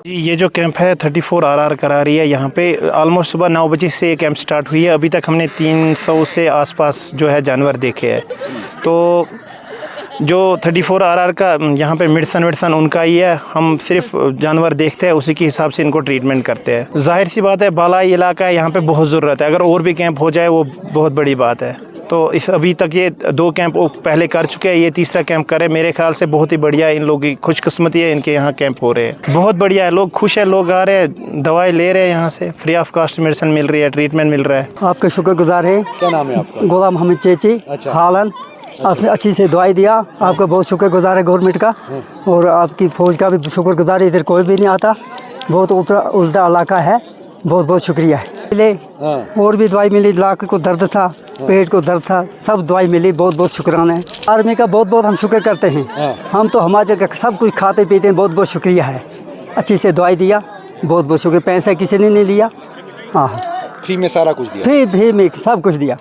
ये जो कैंप है 34 RR करारी है। यहाँ पे ऑलमोस्ट सुबह 9 बजे से कैंप स्टार्ट हुई है। अभी तक हमने 300 से आसपास जो है जानवर देखे हैं। तो जो 34 RR का यहाँ पे मेडिसन उनका ही है। हम सिर्फ जानवर देखते हैं, उसी के हिसाब से इनको ट्रीटमेंट करते हैं। जाहिर सी बात है, बालाई इलाका है, यहाँ पे बहुत ज़रूरत है। अगर और भी कैंप हो जाए वो बहुत बड़ी बात है। तो इस अभी तक ये 2 कैंप पहले कर चुके हैं, ये तीसरा कैंप करे। मेरे ख्याल से बहुत ही बढ़िया है। इन लोगों की खुशकिस्मती है, इनके यहाँ कैंप हो रहे हैं। बहुत बढ़िया है, लोग खुश है, लोग आ रहे हैं, दवाई ले रहे हैं, यहाँ से फ्री ऑफ कॉस्ट मेडिसिन मिल रही है, ट्रीटमेंट मिल रहा है। आपका शुक्रगुजार है। क्या नाम है आपका? गुलाम हमीद चेची। अच्छा। हालन। आपने अच्छी से दवाई दिया, आपका बहुत शुक्रगुजार है गवर्नमेंट का, और आपकी फौज का भी शुक्रगुजार है। इधर कोई भी नहीं आता, बहुत उल्टा इलाका है। बहुत बहुत शुक्रिया है। और भी दवाई मिली, लाख को दर्द था, पेट को दर्द था, सब दवाई मिली। बहुत बहुत शुक्राना है आर्मी का, बहुत बहुत हम शुक्र करते हैं। हम तो हिमाचल का सब कुछ खाते पीते हैं। बहुत बहुत शुक्रिया है, अच्छी से दवाई दिया, बहुत बहुत शुक्रिया। पैसा किसी ने नहीं लिया, हाँ फ्री में सारा कुछ दिया। फ्री में सब कुछ दिया।